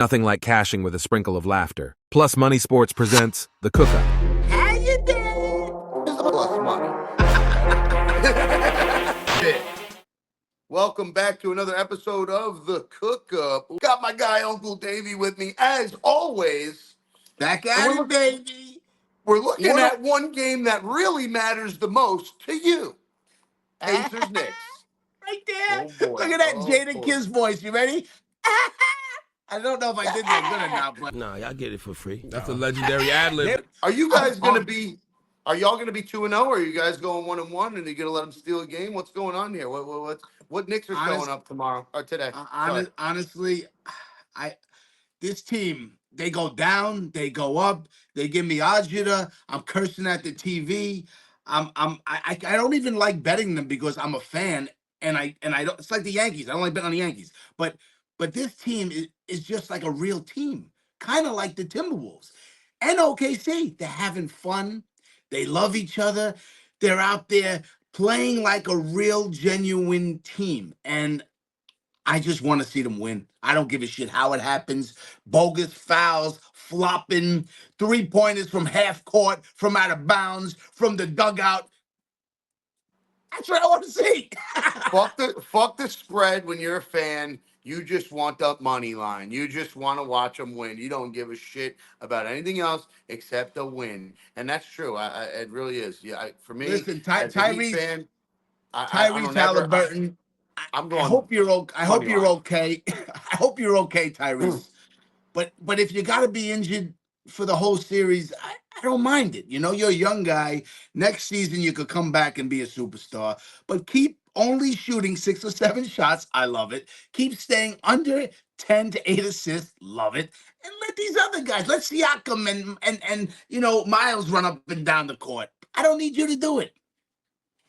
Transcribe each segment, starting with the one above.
Nothing like cashing with a sprinkle of laughter. Plus Money Sports presents The Cook-Up. How you doing? It's plus money. Welcome back to another episode of The Cook-Up. Got my guy Uncle Davey with me as always. Back at it, baby. We're looking at one game that really matters the most to you. Pacers Knicks. Right there. Oh boy. Look at that Oh, Jada boy. Kiss voice. You ready? I don't know if I did that good or not, but Nah, y'all get it for free. That's a legendary ad lib. Are you guys gonna be? Are y'all gonna be 2-0? Or are you guys going 1-1? And you gonna let them steal a game? What's going on here? What Knicks are showing up tomorrow or today? honestly, this team, they go down, they go up, they give me agita. I'm cursing at the TV. I don't even like betting them because I'm a fan, and I don't. It's like the Yankees. I don't like betting on the Yankees, but this team is just like a real team, kind of like the Timberwolves and OKC. They're having fun. They love each other. They're out there playing like a real, genuine team, and I just want to see them win. I don't give a shit how it happens. Bogus fouls, flopping, 3-pointers from half court, from out of bounds, from the dugout. That's what I want to see. Fuck the spread when you're a fan. You just want the money line. You just want to watch them win. You don't give a shit about anything else except the win. And that's true. It really is. Yeah, for me, Listen, as a Heat Tyrese, fan, Tyrese Halliburton. I'm going. I hope you're okay. I hope money you're line. okay. I hope you're okay, Tyrese. But if you got to be injured for the whole series, I don't mind it. You know, you're a young guy. Next season, you could come back and be a superstar. But keep only shooting 6 or 7 shots. I love it. Keep staying under 10 to 8 assists. Love it. And let these other guys, let Siakam and Miles run up and down the court. I don't need you to do it.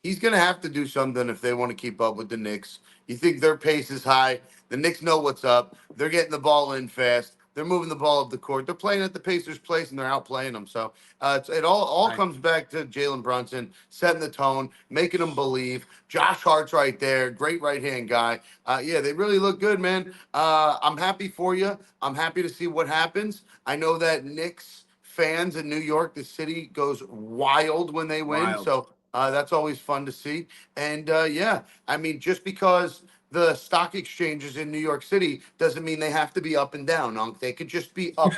He's going to have to do something if they want to keep up with the Knicks. You think their pace is high. The Knicks know what's up. They're getting the ball in fast. They're moving the ball up the court. They're playing at the Pacers' place, and they're outplaying them. So it all comes back to Jalen Brunson setting the tone, making them believe. Josh Hart's right there. Great right-hand guy. Yeah, they really look good, man. I'm happy for you. I'm happy to see what happens. I know that Knicks fans in New York, the city, goes wild when they win. Wild. So that's always fun to see. And yeah, I mean, just because the stock exchanges in New York City doesn't mean they have to be up and down. They could just be up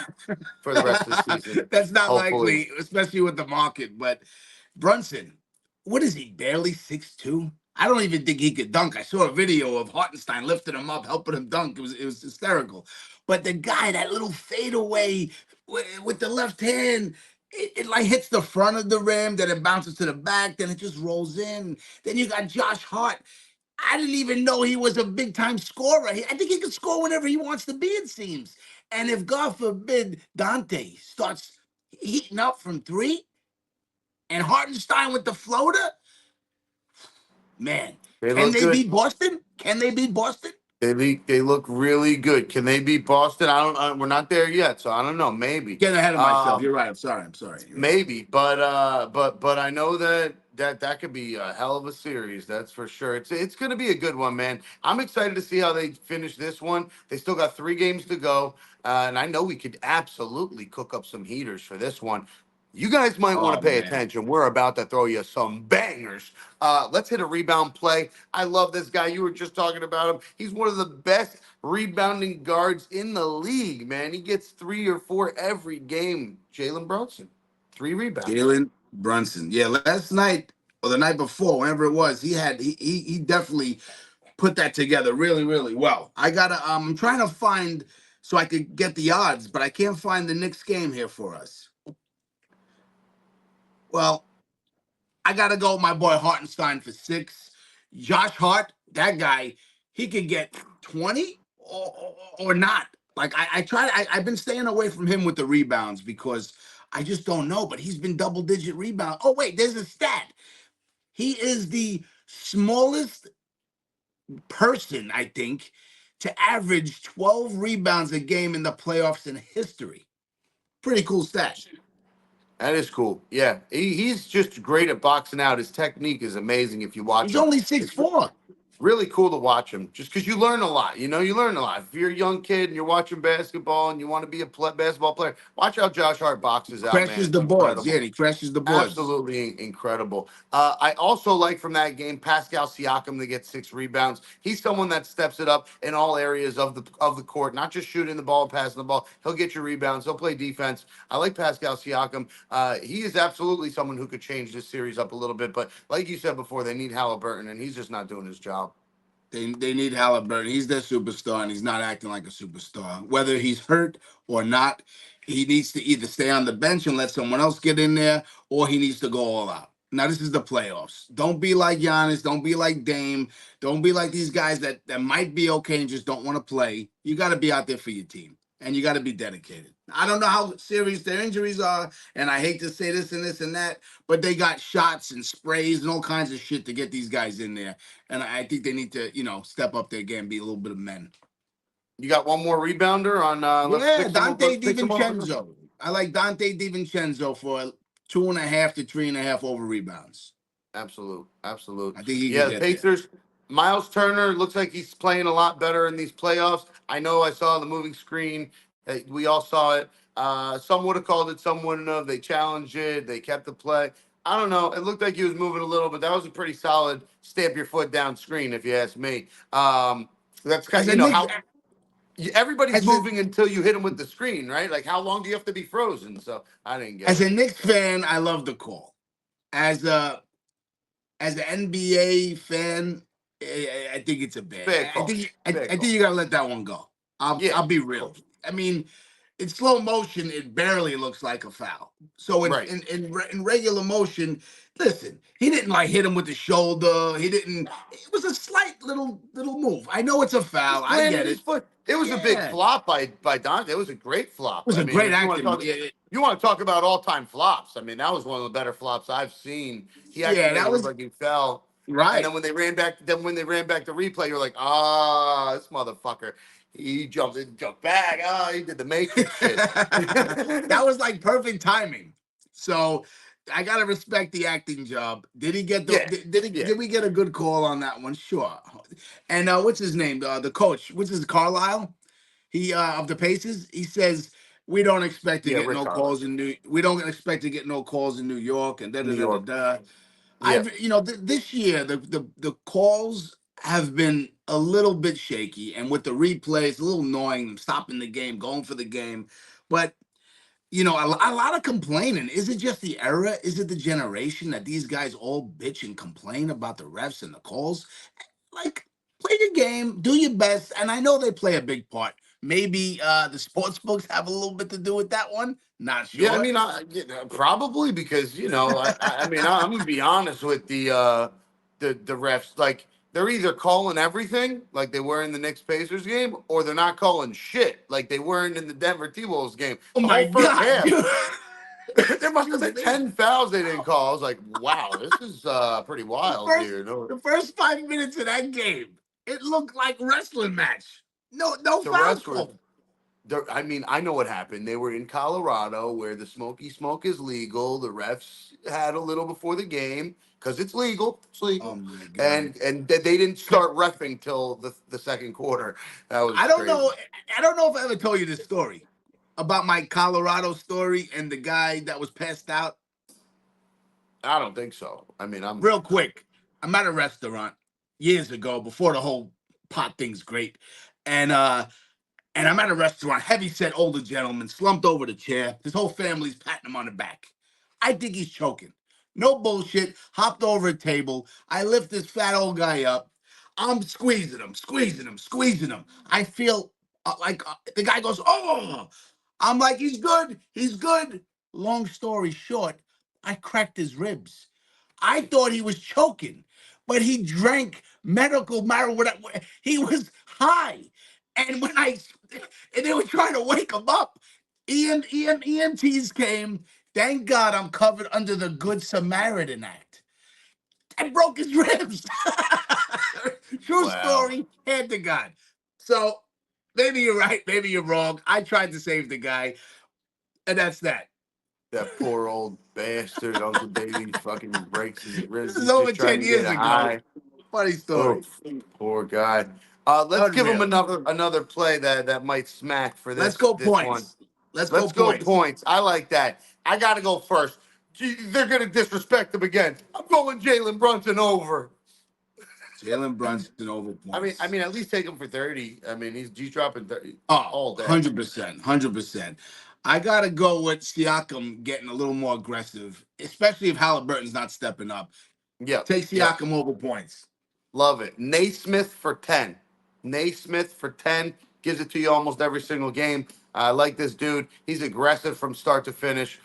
for the rest of the season. That's not hopefully. likely, especially with the market. But Brunson, what is he, barely 6'2"? I don't even think he could dunk. I saw a video of Hartenstein lifting him up, helping him dunk. It was hysterical. But the guy, that little fadeaway with the left hand, it like hits the front of the rim, then it bounces to the back, then it just rolls in. Then you got Josh Hart. I didn't even know he was a big-time scorer. I think he can score whenever he wants to be, it seems. And if, God forbid, Dante starts heating up from 3 and Hartenstein with the floater, man, can they beat Boston? Can they beat Boston? They look really good. Can they beat Boston? We're not there yet, so I don't know. Maybe. Getting ahead of myself. You're right. I'm sorry. Maybe, but I know that could be a hell of a series. That's for sure. It's going to be a good one, man. I'm excited to see how they finish this one. They still got 3 games to go, and I know we could absolutely cook up some heaters for this one. You guys might want to pay attention. We're about to throw you some bangers. Let's hit a rebound play. I love this guy. You were just talking about him. He's one of the best rebounding guards in the league, man. He gets 3 or 4 every game. Jalen Brunson, 3 rebounds. Jalen Brunson. Yeah, last night or the night before, whenever it was, he definitely put that together really, really well. I'm trying to find so I could get the odds, but I can't find the Knicks game here for us. Well, I got to go with my boy Hartenstein for 6. Josh Hart, that guy, he could get 20 or not. Like, I've been staying away from him with the rebounds because I just don't know, but he's been double-digit rebound. Oh, wait, there's a stat. He is the smallest person, I think, to average 12 rebounds a game in the playoffs in history. Pretty cool stat. That is cool. Yeah, he's just great at boxing out. His technique is amazing if you watch him. He's only 6'4". really cool to watch him just because you learn a lot. You learn a lot. If you're a young kid and you're watching basketball and you want to be a basketball player, watch how Josh Hart boxes out, man. Crashes It's the boards. Yeah, incredible. he crashes the boards. Absolutely incredible. I also like from that game Pascal Siakam to get 6 rebounds. He's someone that steps it up in all areas of the court, not just shooting the ball and passing the ball. He'll get your rebounds. He'll play defense. I like Pascal Siakam. He is absolutely someone who could change this series up a little bit. But like you said before, they need Halliburton, and he's just not doing his job. They need Halliburton. He's their superstar, and he's not acting like a superstar. Whether he's hurt or not, he needs to either stay on the bench and let someone else get in there, or he needs to go all out. Now this is the playoffs. Don't be like Giannis. Don't be like Dame. Don't be like these guys that might be okay and just don't want to play. You got to be out there for your team, and you got to be dedicated. I don't know how serious their injuries are, and I hate to say this and that, but they got shots and sprays and all kinds of shit to get these guys in there. And I think they need to, step up their game, be a little bit of men. You got one more rebounder on. Yeah, Let's Dante pick some up. DiVincenzo. I like Dante DiVincenzo for 2.5 to 3.5 over rebounds. Absolute. I think he Yeah, could the get there. Pacers. Miles Turner looks like he's playing a lot better in these playoffs. I know I saw the moving screen. We all saw it. Some would have called it, some wouldn't have. They challenged it. They kept the play. I don't know. It looked like he was moving a little, but that was a pretty solid stamp your foot down screen, if you ask me. That's kind As of, a Knicks, how everybody's as a moving until you hit them with the screen, right? Like, how long do you have to be frozen? So I didn't get as it. a Knicks fan, I love the call. As an NBA fan, I think it's a bad. Bad I call. think I, Bad I think call. you gotta let that one go. Yeah, I'll be of real. course. I mean, in slow motion, it barely looks like a foul. So in Right. in regular motion, listen, he didn't like hit him with the shoulder. He didn't. It was a slight little move. I know it's a Just foul. I planted get his it. foot. It was a big Yeah, it flop by Dante. It was a great flop. was I a mean, great if you want to acting. talk, Yeah, you want to talk about all time flops. I mean, that was one of the better flops I've seen. He actually yeah, made that it look was like he fell. And then right. when they ran back the replay, you're like, this motherfucker. He jumped back. He did the Matrix shit. That was like perfect timing. So I gotta respect the acting job. Did he get the Yeah, yeah, did we get a good call on that one? Sure. And what's his name? The coach, what's his Carlisle? He of the Pacers. He says we don't expect to yeah. get Rick no Carlisle, calls in New. We don't expect to get no calls in New York and da da New da da York. da. Yeah, This year the calls have been a little bit shaky, and with the replays, a little annoying. Them stopping the game, going for the game, but a lot of complaining. Is it just the era? Is it the generation that these guys all bitch and complain about the refs and the calls? Like, play the game, do your best, and I know they play a big part. Maybe the sports books have a little bit to do with that one. Not yeah. I sure. mean, probably because I mean, I'm gonna be honest with the refs. Like, they're either calling everything, like they were in the Knicks Pacers game, or they're not calling shit, like they weren't in the Denver T-Wolves game. Oh The my whole first God, half, dude. there must have been Excuse me. 10 fouls they didn't call. I was like, wow, this is pretty The wild first here. No, the first 5 minutes of that game, it looked like wrestling match. No the foul refs were call. I mean, I know what happened. They were in Colorado where the smoky smoke is legal. The refs had a little before the game because it's legal. It's Oh legal. my God. And they didn't start refing till the second quarter. That was I don't crazy. know. I don't know if I ever told you this story about my Colorado story and the guy that was passed out. I don't think so. I mean, Real quick, I'm at a restaurant years ago before the whole pot thing's great, and I'm at a restaurant, heavy set older gentleman, slumped over the chair. His whole family's patting him on the back. I think he's choking. No bullshit. Hopped over a table. I lift this fat old guy up. I'm squeezing him, squeezing him, squeezing him. I feel like the guy goes, oh. I'm like, he's good. He's good. Long story short, I cracked his ribs. I thought he was choking, but he drank medical marijuana. He was high. And and they were trying to wake him up. EMTs came. Thank God I'm covered under the Good Samaritan Act. I broke his ribs. True wow. story, hand to God. So maybe you're right, maybe you're wrong. I tried to save the guy, and that's that. That poor old bastard, Uncle Davey, fucking breaks his This ribs. is He's over just trying 10 to get years a ago. high. Funny Oh, story. poor guy. Let's give him Unreal. another play that might smack for Let's this go this one. points. Let's go Let's go points. points. I like that. I got to go first. Gee, they're gonna disrespect him again. I'm going Jalen Brunson over. Jalen Brunson over I points. mean, at least take him for 30. I mean, he's dropping 30 Oh, all day. 100%. 100%. I got to go with Siakam getting a little more aggressive, especially if Halliburton's not stepping up. Yep, Take yep. Siakam over points. Love it. Naismith for 10. Naismith for 10 gives it to you almost every single game. I like this dude. He's aggressive from start to finish.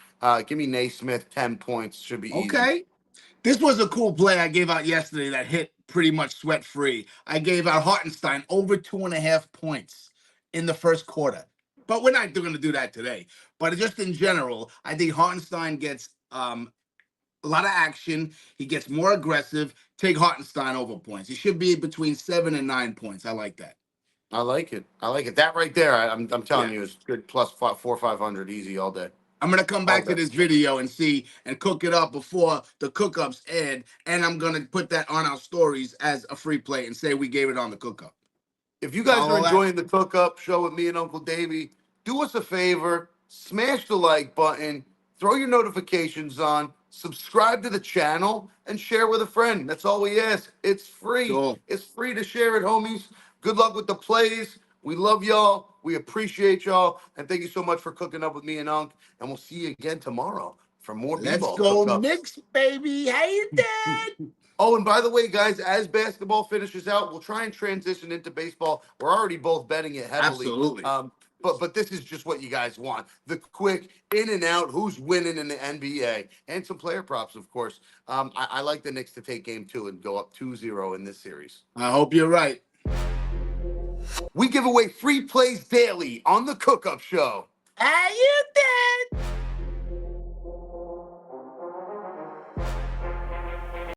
Give me Naismith 10 points. Should be easy. Okay. This was a cool play I gave out yesterday that hit pretty much sweat free. I gave out Hartenstein over 2.5 points in the first quarter. But we're not going to do that today. But just in general, I think Hartenstein gets a lot of action. He gets more aggressive. Take Hartenstein over points. He should be between 7 and 9 points. I like that. I like it. I like it. That right there, I'm telling Yeah. you, is good plus 500 easy all day. I'm going to come All back to day. this video and see and cook it up before the cook-ups end. And I'm going to put that on our stories as a free play and say we gave it on the cook-up. If you guys are Follow that? enjoying the cook up show with me and Uncle Davey, do us a favor, smash the like button, throw your notifications on, subscribe to the channel, and share with a friend. That's all we ask. It's free. Sure. It's free to share it, homies. Good luck with the plays. We love y'all. We appreciate y'all. And thank you so much for cooking up with me and Unc. And we'll see you again tomorrow for more Let's B-ball go cook-ups. Knicks, baby. How you doing? Oh, and by the way, guys, as basketball finishes out, we'll try and transition into baseball. We're already both betting it heavily. Absolutely. But this is just what you guys want. The quick in and out, who's winning in the NBA, and some player props, of course. I like the Knicks to take game 2 and go up 2-0 in this series. I hope you're right. We give away free plays daily on the Cook Up Show. Are you